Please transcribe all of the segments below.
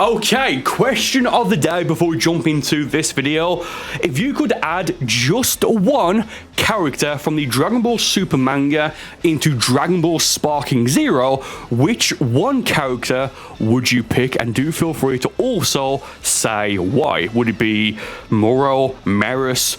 Okay, question of the day before we jump into this video. If you could add just one character from the Dragon Ball Super Manga into Dragon Ball Sparking Zero, which one character would you pick? And do feel free to also say why. Would it be Moro, Maris,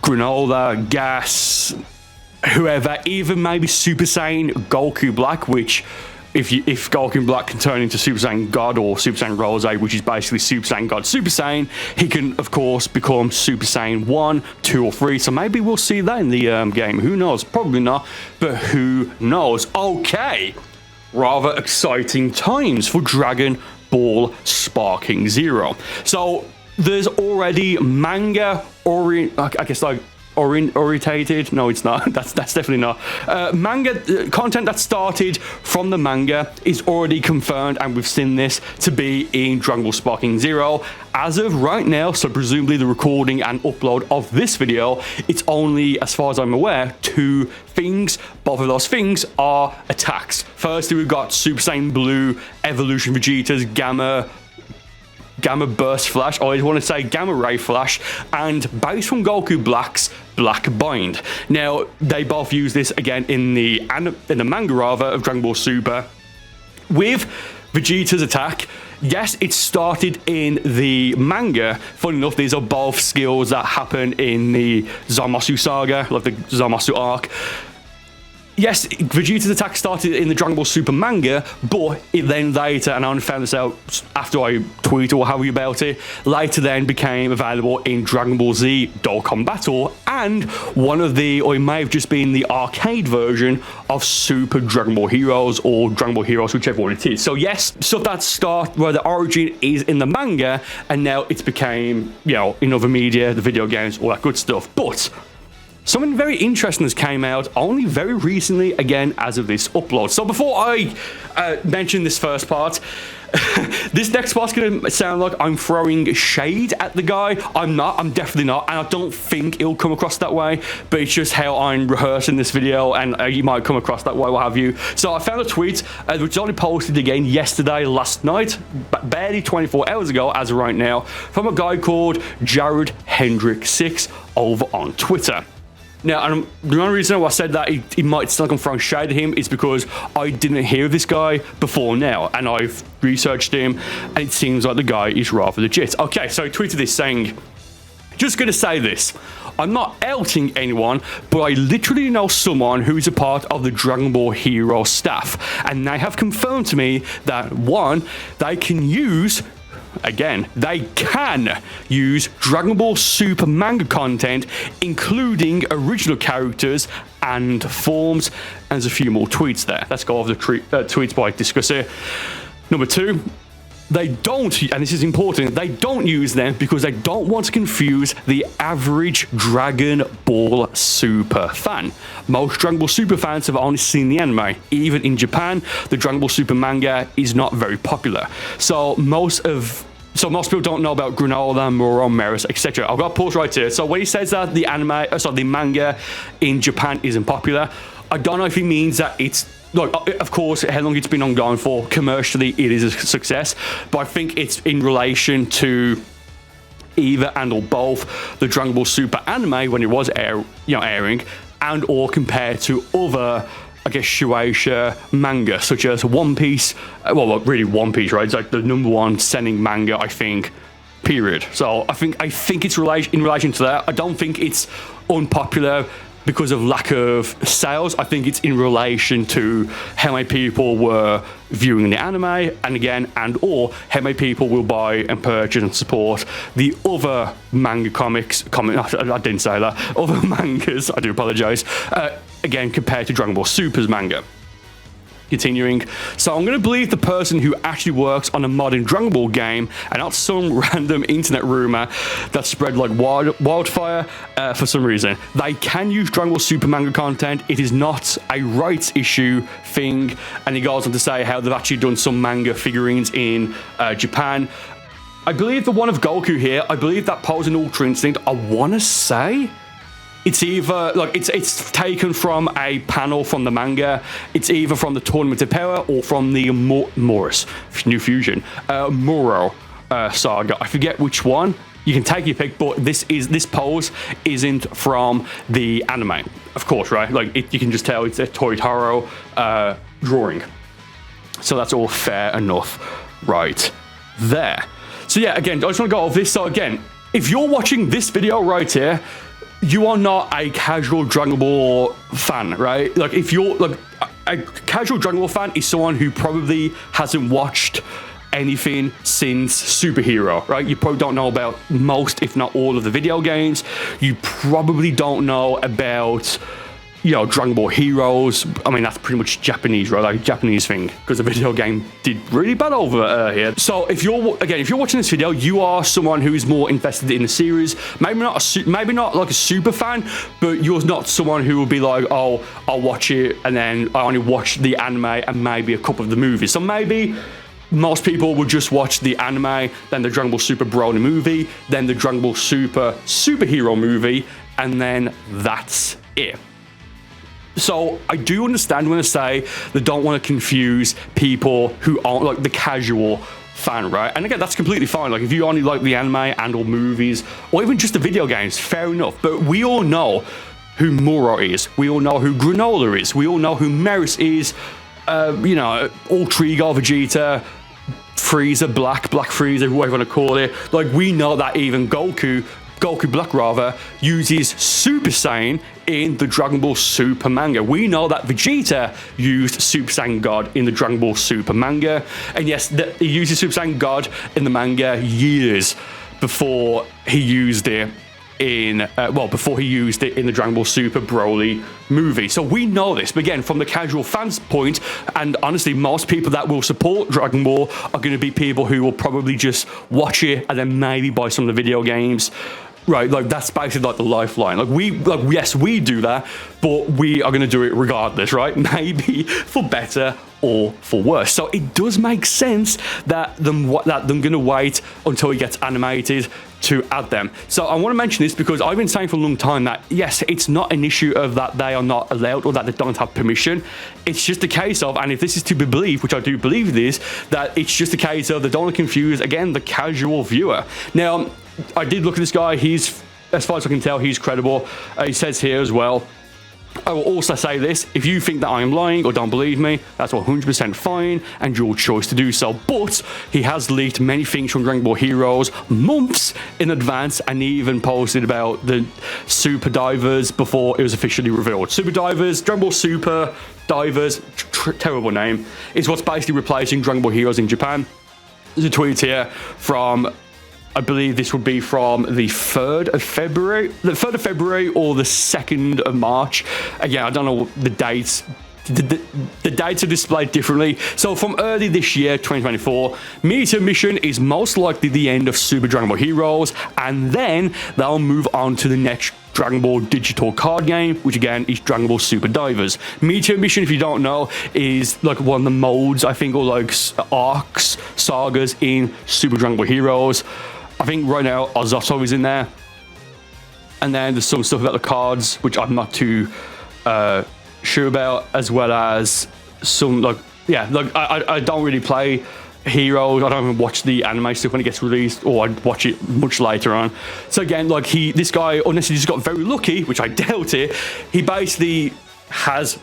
Granola, Gas, whoever, even maybe Super Saiyan Goku Black, which if Goku Black can turn into Super Saiyan God or Super Saiyan Rose, which is basically Super Saiyan God Super Saiyan, he can of course become Super Saiyan 1, 2 or 3, so maybe we'll see that in the game. Who knows? Probably not, but who knows? Okay, rather exciting times for Dragon Ball Sparking Zero. So there's already manga orientated. No, it's not. That's definitely not. Manga content that started from the manga is already confirmed, and we've seen this to be in Dragon Ball Sparking Zero as of right now. So presumably the recording and upload of this video, it's only, as far as I'm aware, 2 things. Both of those things are attacks. Firstly, we've got Super Saiyan Blue Evolution Vegeta's Gamma Burst Flash, I always want to say Gamma Ray Flash, and based from Goku Black's Black Bind. Now, they both use this again in the manga rather of Dragon Ball Super. With Vegeta's attack, yes, it started in the manga. Funny enough, these are both skills that happen in the Zamasu saga, like the Zamasu arc. Yes, Vegeta's attack started in the Dragon Ball Super manga, but it then later, and I only found this out after I tweeted or however about it, later then became available in Dragon Ball Z Dokkan Battle, and one of the, or it may have just been the arcade version of Super Dragon Ball Heroes, or Dragon Ball Heroes, whichever one it is. So yes, so that start where the origin is in the manga, and now it's became, you know, in other media, the video games, all that good stuff. But something very interesting has came out only very recently, again, as of this upload. So before I mention this first part, this next part's going to sound like I'm throwing shade at the guy. I'm not. I'm definitely not. And I don't think it'll come across that way. But it's just how I'm rehearsing this video, and you might come across that way, what have you. So I found a tweet, which was only posted again yesterday, last night, but barely 24 hours ago, as of right now, from a guy called Jared Hendrick 6 over on Twitter. Now, and the only reason why I said that it might sound like I'm throwing shade at him is because I didn't hear of this guy before now, and I've researched him, and it seems like the guy is rather legit. Okay, so he tweeted this saying, just going to say this, I'm not outing anyone, but I literally know someone who is a part of the Dragon Ball Hero staff, and they have confirmed to me that, one, they can use Dragon Ball Super Manga content, including original characters and forms, and there's a few more tweets there. Let's go over the tweets by Discusser. Number 2, they don't, and this is important, they don't use them because they don't want to confuse the average Dragon Ball Super fan. Most Dragon Ball Super fans have only seen the anime. Even in Japan, the Dragon Ball Super manga is not very popular. So most people don't know about Granola, Moro, Maris, etc. I've got a pause right here. So when he says that the manga in Japan isn't popular, I don't know if he means that it's, look, of course, how long it's been ongoing for, commercially it is a success, but I think it's in relation to either and or both the Dragon Ball Super anime when it was airing, and or compared to other, I guess, Shueisha manga, such as One Piece. Well, really One Piece, right? It's like the #1 sending manga, I think, period. So I think it's in relation to that. I don't think it's unpopular because of lack of sales. I think it's in relation to how many people were viewing the anime, and again, and or how many people will buy and purchase and support the other manga I didn't say that. Other mangas, I do apologize. Again, compared to Dragon Ball Super's manga. Continuing, so I'm going to believe the person who actually works on a modern Dragon Ball game, and not some random internet rumor that spread like wildfire for some reason. They can use Dragon Ball Super manga content. It is not a rights issue thing. And he goes on to say how they've actually done some manga figurines in Japan. I believe the one of Goku here, I believe that poses an Ultra Instinct, I want to say it's either like it's taken from a panel from the manga, it's either from the Tournament of Power or from the Morris New Fusion Moro saga. I forget which one. You can take your pick, but this pose isn't from the anime, of course, right? Like you can just tell it's a Toritaro drawing. So that's all fair enough right there. So yeah, again, I just want to go over this. So again, if you're watching this video right here, you are not a casual Dragon Ball fan, right? Like if you're like a casual Dragon Ball fan is someone who probably hasn't watched anything since Superhero, right? You probably don't know about most, if not all, of the video games. You probably don't know about, you know, Dragon Ball Heroes. I mean, that's pretty much Japanese, right? Like Japanese thing, because the video game did really bad over here. So if you're watching this video, you are someone who is more invested in the series. Maybe not like a super fan, but you're not someone who will be like, oh, I'll watch it and then I only watch the anime and maybe a couple of the movies. So maybe most people would just watch the anime, then the Dragon Ball Super Broly movie, then the Dragon Ball Super Superhero movie, and then that's it. So I do understand when I say they don't want to confuse people who aren't like the casual fan, right? And again, that's completely fine. Like if you only like the anime and or movies, or even just the video games, fair enough. But we all know who Moro is. We all know who Granola is. We all know who Meris is. You know, Ultra Ego Vegeta, Frieza, Black Frieza, whatever you want to call it. Like we know that even Goku Black rather, uses Super Saiyan in the Dragon Ball Super Manga. We know that Vegeta used Super Saiyan God in the Dragon Ball Super Manga. And yes, he uses Super Saiyan God in the manga years before he used it in the Dragon Ball Super Broly movie. So we know this, but again, from the casual fans point, and honestly, most people that will support Dragon Ball are going to be people who will probably just watch it and then maybe buy some of the video games. Right, like that's basically like the lifeline. Yes, we do that, but we are going to do it regardless, right? Maybe for better or for worse. So it does make sense that them going to wait until it gets animated to add them. So I want to mention this because I've been saying for a long time that yes, it's not an issue of that they are not allowed or that they don't have permission. It's just a case of, and if this is to be believed, which I do believe it is, that it's just a case of they don't want to confuse again the casual viewer. Now, I did look at this guy. He's, as far as I can tell, he's credible. He says here as well, I will also say this, if you think that I am lying or don't believe me, that's 100% fine and your choice to do so. But he has leaked many things from Dragon Ball Heroes months in advance, and he even posted about the Super Divers before it was officially revealed. Super Divers, Dragon Ball Super Divers, terrible name, is what's basically replacing Dragon Ball Heroes in Japan. There's a tweet here from, I believe this would be from the 3rd of February, or the 2nd of March. Again, I don't know the dates. The dates are displayed differently. So from early this year, 2024, Meteor Mission is most likely the end of Super Dragon Ball Heroes, and then they'll move on to the next Dragon Ball digital card game, which again is Dragon Ball Super Divers. Meteor Mission, if you don't know, is like one of the modes, I think, or like arcs, sagas in Super Dragon Ball Heroes. I think right now Ozoto is in there, and then there's some stuff about the cards which I'm not too sure about, as well as some I don't really play Heroes. I don't even watch the anime stuff when it gets released, or I watch it much later on. So again, like this guy, unless he just got very lucky, which I doubt it, he basically has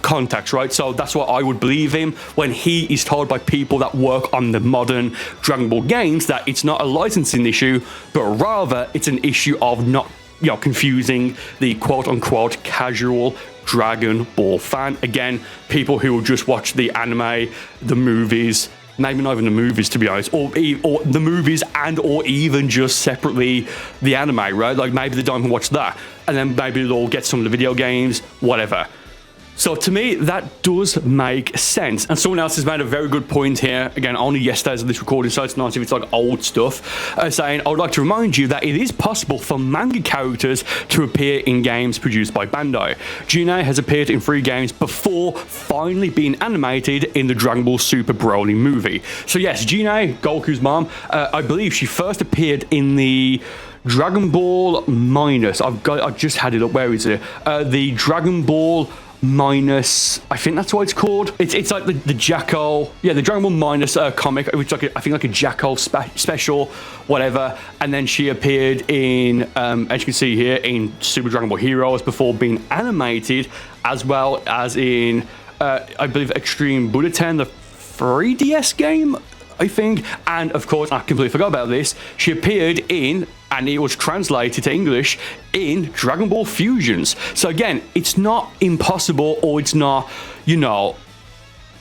contacts, right? So that's what I would believe him when he is told by people that work on the modern Dragon Ball games that it's not a licensing issue, but rather it's an issue of not, confusing the quote-unquote casual Dragon Ball fan. Again, people who will just watch the anime, the movies, maybe not even the movies, to be honest, or the movies and or even just separately the anime, right? Like maybe they don't even watch that, and then maybe they'll get some of the video games, whatever. So to me, that does make sense. And someone else has made a very good point here. Again, only yesterday's of this recording, so it's not if it's like old stuff. Saying, I would like to remind you that it is possible for manga characters to appear in games produced by Bandai. Junei has appeared in 3 games before finally being animated in the Dragon Ball Super Broly movie. So yes, Junei, Goku's mom, I believe she first appeared in the Dragon Ball minus. I just had it up. Where is it? The Dragon Ball minus, I think that's what it's called. It's like the Jacko, yeah, the Dragon Ball minus comic, which like I think like a Jacko special, whatever. And then she appeared in, as you can see here, in Super Dragon Ball Heroes before being animated, as well as in, I believe, Extreme Budokan, the 3DS game, I think. And of course, I completely forgot about this, she appeared in, and it was translated to English, in Dragon Ball Fusions. So again, it's not impossible, or it's not, you know,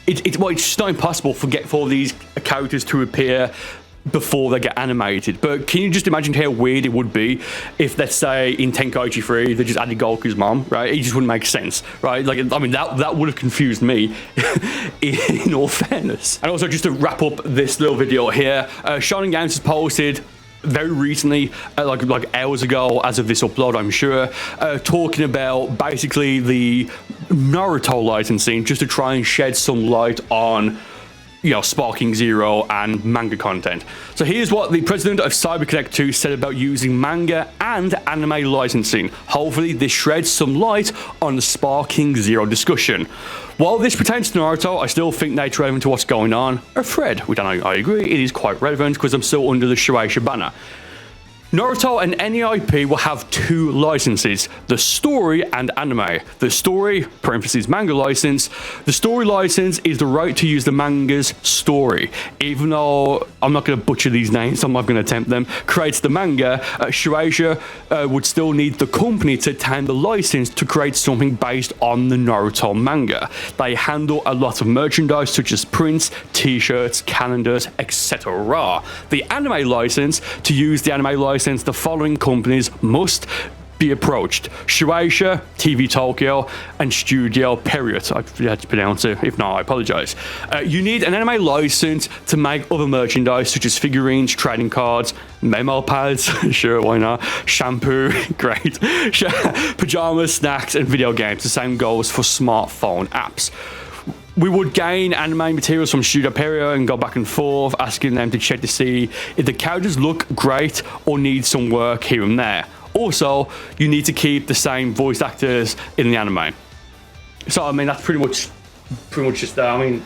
it's just not impossible for these characters to appear before they get animated. But can you just imagine how weird it would be if, let's say, in Tenkaichi 3 they just added Goku's mom, right? It just wouldn't make sense, right? Like, I mean, that would have confused me in all fairness. And also, just to wrap up this little video here, Shonen Games has posted very recently, like hours ago as of this upload, I'm sure, talking about basically the Naruto licensing, just to try and shed some light on, you know, Sparking Zero and manga content. So here's what the president of CyberConnect 2 said about using manga and anime licensing. Hopefully this shreds some light on the Sparking Zero discussion. While this pertains to Naruto, I still think that it's relevant to what's going on. A thread, which I agree, it is quite relevant because I'm still under the Shueisha banner. Naruto and any IP will have two licenses, the story and anime. The story, parentheses manga license, the story license is the right to use the manga's story. Even though I'm not going to butcher these names, I'm not going to attempt them, creates the manga, Shueisha would still need the company to obtain the license to create something based on the Naruto manga. They handle a lot of merchandise such as prints, t-shirts, calendars, etc. The anime license, to use the anime license, the following companies must be approached: Shueisha, TV Tokyo, and Studio Period. I had to pronounce it. If not, I apologize. You need an anime license to make other merchandise such as figurines, trading cards, memo pads, sure, why not, shampoo, great, pajamas, snacks, and video games. The same goes for smartphone apps. We would gain anime materials from Studio Perio and go back and forth, asking them to check to see if the characters look great or need some work here and there. Also, you need to keep the same voice actors in the anime. So, I mean, that's pretty much just that. I mean,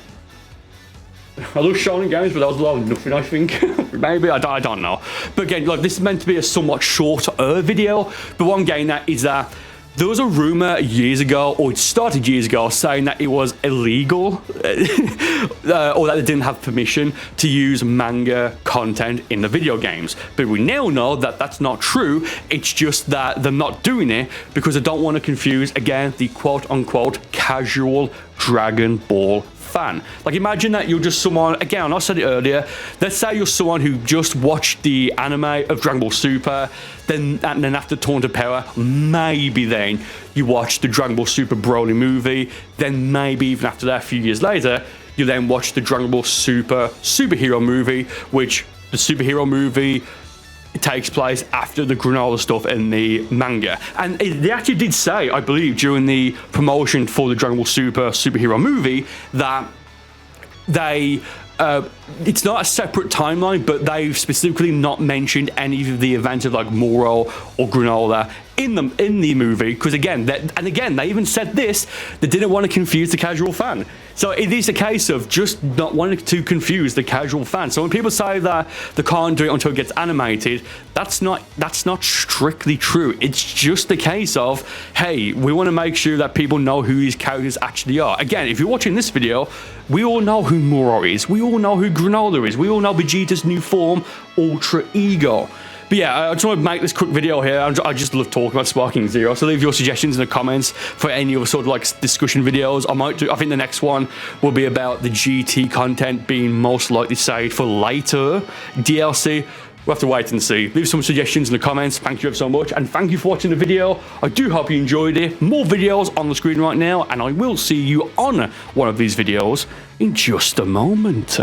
I love Shonen Games, but that was a lot of nothing, I think. Maybe, I don't know. But again, like, this is meant to be a somewhat shorter video, but what I'm getting at is that there was a rumor years ago, or it started years ago, saying that it was illegal or that they didn't have permission to use manga content in the video games. But we now know that that's not true. It's just that they're not doing it because they don't want to confuse, again, the quote-unquote casual Dragon Ball fan. Like, imagine that you're just someone, again, I said it earlier, let's say you're someone who just watched the anime of Dragon Ball Super, and then after Torn to Power, maybe then you watch the Dragon Ball Super Broly movie, then maybe even after that, a few years later, you then watch the Dragon Ball Super superhero movie, which the superhero movie, it takes place after the granola stuff in the manga. And they actually did say, I believe, during the promotion for the Dragon Ball Super superhero movie, that they it's not a separate timeline, but they've specifically not mentioned any of the events of like Moro or Granola in the movie, because again, they even said this, they didn't want to confuse the casual fan. So it is a case of just not wanting to confuse the casual fan. So when people say that they can't do it until it gets animated, that's not strictly true. It's just a case of, hey, we want to make sure that people know who these characters actually are. Again, if you're watching this video, we all know who Moro is. We all know who Granola is. We all know Vegeta's new form, Ultra Ego. But yeah, I just want to make this quick video here. I just love talking about Sparking Zero. So leave your suggestions in the comments for any other sort of like discussion videos I might do. I think the next one will be about the GT content being most likely saved for later DLC. We'll have to wait and see. Leave some suggestions in the comments. Thank you ever so much. And thank you for watching the video. I do hope you enjoyed it. More videos on the screen right now. And I will see you on one of these videos in just a moment.